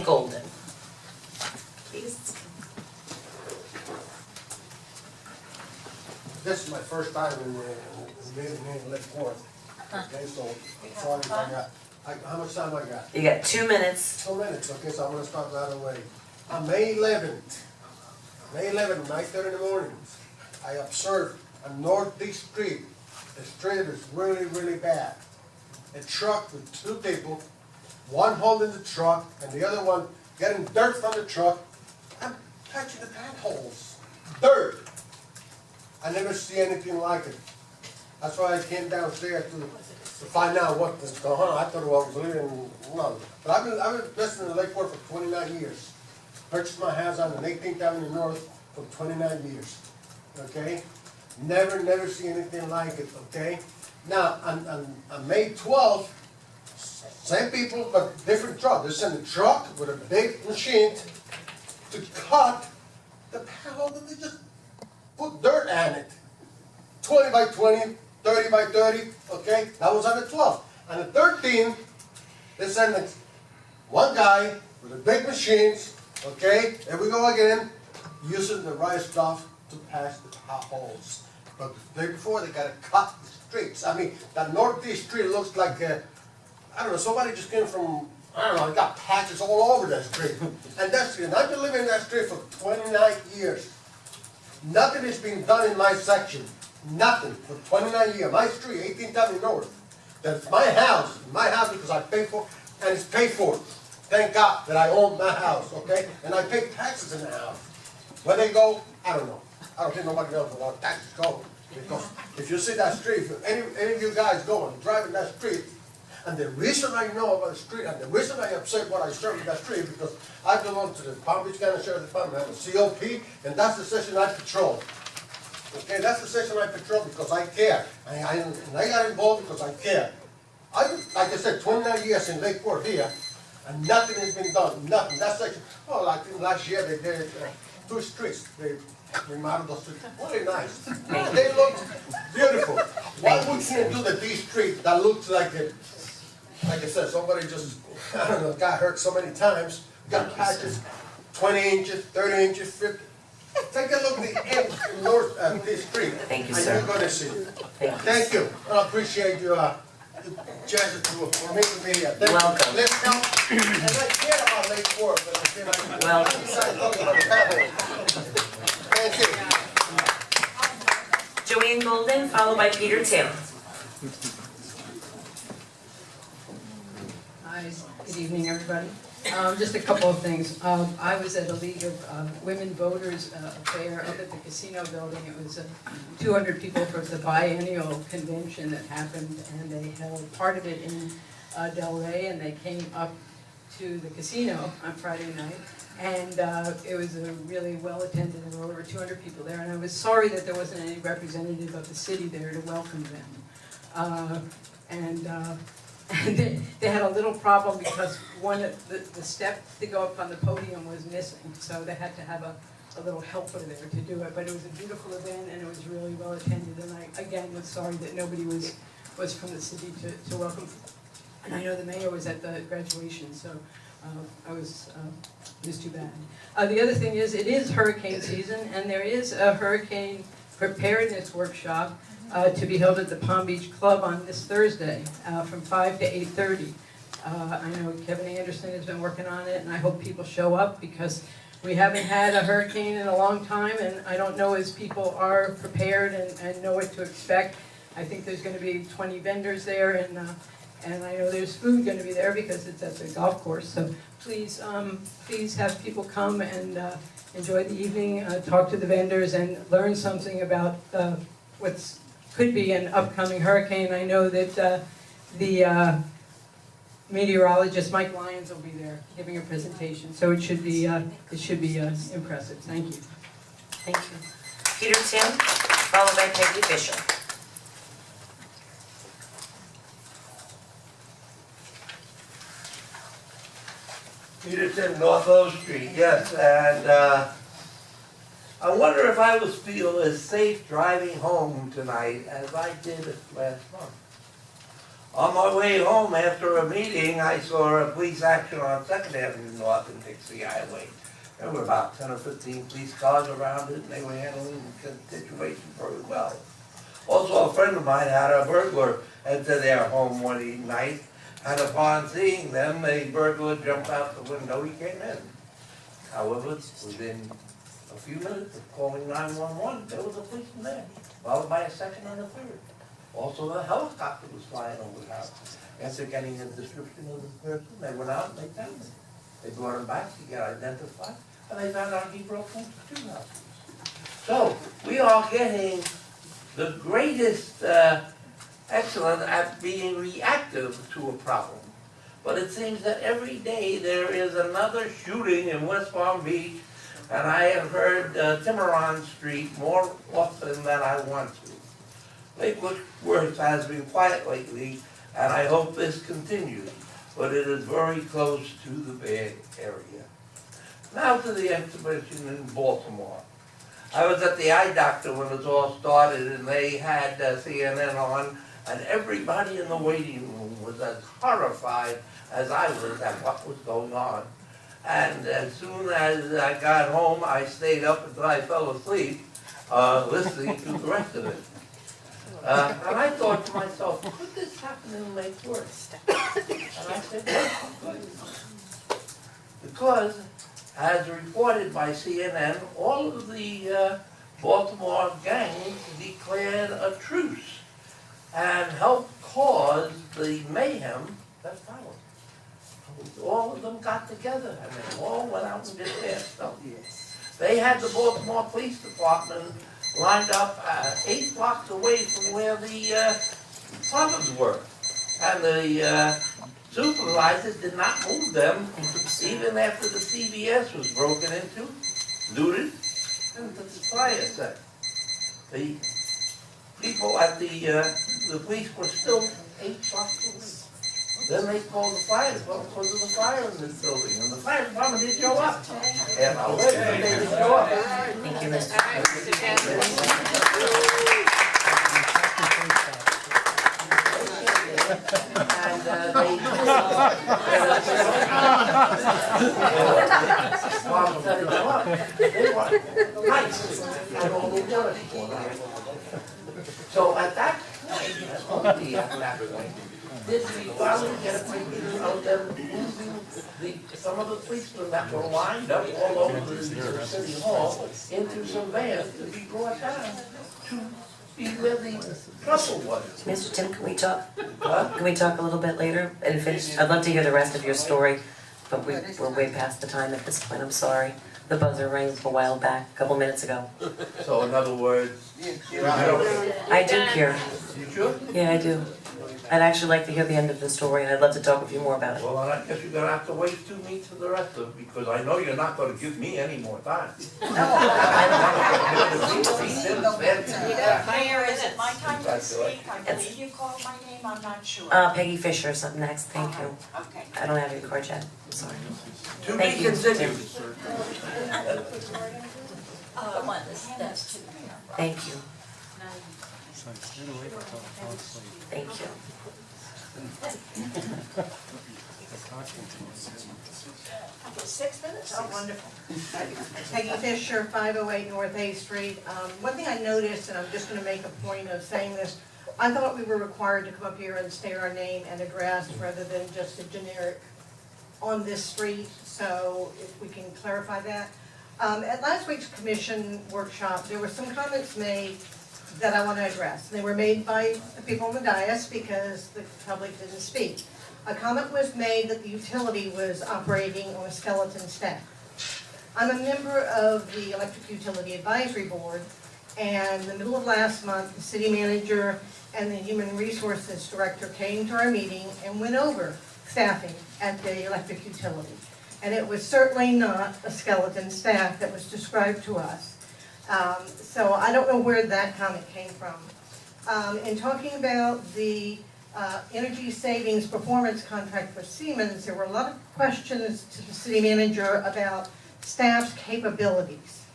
Golden. Please. This is my first time in Lake Forest. Okay, so sorry if I got, how much time I got? You got 2 minutes. 2 minutes, okay, so I'm gonna start right away. On May 11th, 9:30 in the morning, I observed on Northeast Street, the street is really, really bad. A truck with 2 people, one holding the truck and the other one getting dirt from the truck. I'm touching the potholes, dirt. I never see anything like it. That's why I came downstairs to find out what was going on. I thought I was living, no. But I've been investing in Lake Forest for 29 years. Purchased my house on 18th Avenue North for 29 years, okay? Never see anything like it, okay? Now, on May 12th, same people, but different truck. They sent a truck with a big machine to cut the panel, and they just put dirt on it. 20 by 20, 30 by 30, okay? That was on the 12th. On the 13th, they sent one guy with a big machines, okay? There we go again, using the right stuff to patch the potholes. But the day before, they gotta cut the streets. I mean, that Northeast Street looks like, I don't know, somebody just came from, I don't know, got patches all over that street. And I've been living in that street for 29 years. Nothing is being done in my section. Nothing for 29 years. My street, 18th Avenue North. That's my house because I pay for, and it's paid for. Thank God that I own my house, okay? And I pay taxes in the house. Where they go, I don't know. I don't think nobody knows where taxes go. Because if you see that street, if any of you guys go and driving that street, and the reason I know about the street, and the reason I upset what I serve with that street, because I belong to the Palm Beach County Sheriff's Department, I have a COP, and that's the section I patrol. Okay, that's the section I patrol because I care. And I got involved because I care. Like I said, 29 years in Lake Forest here, and nothing has been done, nothing. That section, oh, I think last year they did 2 streets. They remodeled those streets. Really nice. They look beautiful. Why we can't do the D Street that looks like it? Like I said, somebody just, I don't know, got hurt so many times, got patches, 20 inches, 30 inches, 50. Take a look at the end north of this street. Thank you, and sir. you're going to see it. Thank you. I appreciate you, chance for me to be here. Thank Welcome. You. Let's help. And I care about Lake Forest, but I feel like Welcome. I'm decided talking about the family. Thank you. Joanne Golden, followed by Peter Taylor. Hi, good evening, everybody. Just a couple of things. I was at a League of Women Voters affair up at the casino building. It was 200 people for the biennial convention that happened, and they held part of it in Del Rey, and they came up to the casino on Friday night. And it was a really well-attended, and there were over 200 people there, and I was sorry that there wasn't any representative of the city there to welcome them. And they had a little problem because one of the step to go up on the podium was missing, so they had to have a little helper there to do it. But it was a beautiful event, and it was really well attended, and I, again, was sorry that nobody was from the city to welcome. And I know the mayor was at the graduation, so it was too bad. The other thing is, it is hurricane season, and there is a hurricane preparedness workshop to be held at the Palm Beach Club on this Thursday from 5 to 8:30. I know Kevin Anderson has been working on it, and I hope people show up because we haven't had a hurricane in a long time, and I don't know as people are prepared and know what to expect. I think there's going to be 20 vendors there, and I know there's food going to be there because it's at the golf course. So please have people come and enjoy the evening, talk to the vendors, and learn something about what's could be an upcoming hurricane. I know that the meteorologist Mike Lyons will be there giving a presentation, so it should be impressive. Thank you. Thank you. Peter Tim, followed by Peggy Fisher. Peterson, North O Street, yes, and I wonder if I will feel as safe driving home tonight as I did last month. On my way home after a meeting, I saw a police action on Second Avenue North in Dixie Highway. There were about 10 or 15 police cars around it, and they were handling the situation very well. Also, a friend of mine had a burglar enter their home one night, and upon seeing them, the burglar jumped out the window, he came in. However, within a few minutes of calling 911, there was a policeman there, followed by a second and a third. Also, a helicopter was flying over the house. After getting a description of the person, they went out and they found him. They brought him back to get identified, and they found out he broke into 2 houses. So, we are getting the greatest excellence at being reactive to a problem. But it seems that every day there is another shooting in West Palm Beach, and I have heard Tiburon Street more often than I want to. Lakewood Worth has been quiet lately, and I hope this continues, but it is very close to the bad area. Now to the exhibition in Baltimore. I was at the eye doctor when it all started, and they had CNN on, and everybody in the waiting room was as horrified as I was at what was going on. And as soon as I got home, I stayed up until I fell asleep, listening to the rest of it. And I thought to myself, could this happen in Lake Worth? And I said, yes, it could. Because, as reported by CNN, all of the Baltimore gangs declared a truce and helped cause the mayhem that followed. All of them got together and they all went out and did their stuff. They had the Baltimore Police Department lined up 8 blocks away from where the problems were. And the supervisors did not move them even after the CVS was broken into, looted, and the fire set. The people at the police were still 8 blocks away. Then they called the fire department because of the fire in this building, and the fire department didn't show up. And I read that they didn't show up. Thank you, Mr. And they were nice, and all they done it for. So at that point, only at that point, did we finally get a picture of them moving some of the policemen that were lined up all over the city hall into some vans to be brought down to be where the trouble was. Mr. Tim, can we talk? Huh? Can we talk a little bit later and finish? I'd love to hear the rest of your story, but we're way past the time at this point, I'm sorry. The buzzer rang a while back, a couple minutes ago. So in other words, I do care. you sure? Yeah, I do. I'd actually like to hear the end of the story, and I'd love to talk with you more about it. Well, I guess you're gonna have to wait 2 meets for the rest of it, because I know you're not gonna give me any more time. Mayor, is it my time to speak? I believe you called my name, I'm not sure. Peggy Fisher's up next, thank you. Okay. I don't have your card yet, I'm sorry. To be Thank you. continued. That's to the mayor. Thank you. Thank you. Okay, 6 minutes? Oh, wonderful. Peggy Fisher, 508 North A Street. One thing I noticed, and I'm just going to make a point of saying this, I thought we were required to come up here and state our name and address rather than just a generic on this street, so if we can clarify that. At last week's commission workshop, there were some comments made that I want to address. They were made by the people on the dais because the public didn't speak. A comment was made that the utility was operating on a skeleton staff. I'm a member of the Electric Utility Advisory Board, and in the middle of last month, the city manager and the human resources director came to our meeting and went over staffing at the electric utility. And it was certainly not a skeleton staff that was described to us. So I don't know where that comment came from. In talking about the energy savings performance contract for Siemens, there were a lot of questions to the city manager about staff's capabilities.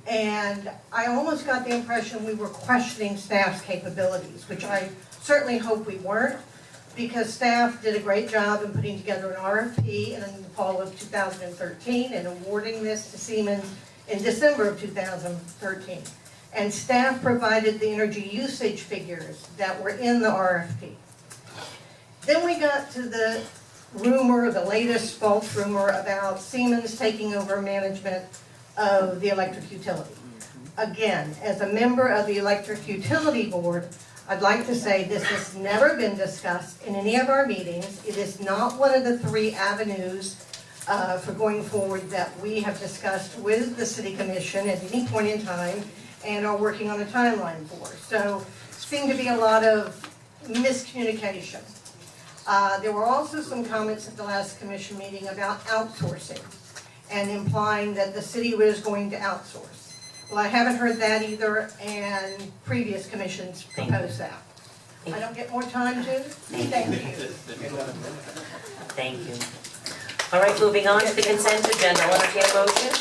And I almost got the impression we were questioning staff's capabilities, which I certainly hope we weren't. because staff did a great job in putting together an RFP in the fall of 2013 and awarding this to Siemens in December of 2013. And staff provided the energy usage figures that were in the RFP. Then we got to the rumor, the latest false rumor about Siemens taking over management of the electric utility. Again, as a member of the Electric Utility Board, I'd like to say this has never been discussed in any of our meetings. It is not one of the 3 avenues for going forward that we have discussed with the City Commission at any point in time and are working on a timeline for. So, seemed to be a lot of miscommunication. There were also some comments at the last commission meeting about outsourcing and implying that the city was going to outsource. Well, I haven't heard that either, and previous commissions proposed that. I don't get more time to? Thank you. Thank you. All right, moving on to the consent agenda. I'll entertain a motion.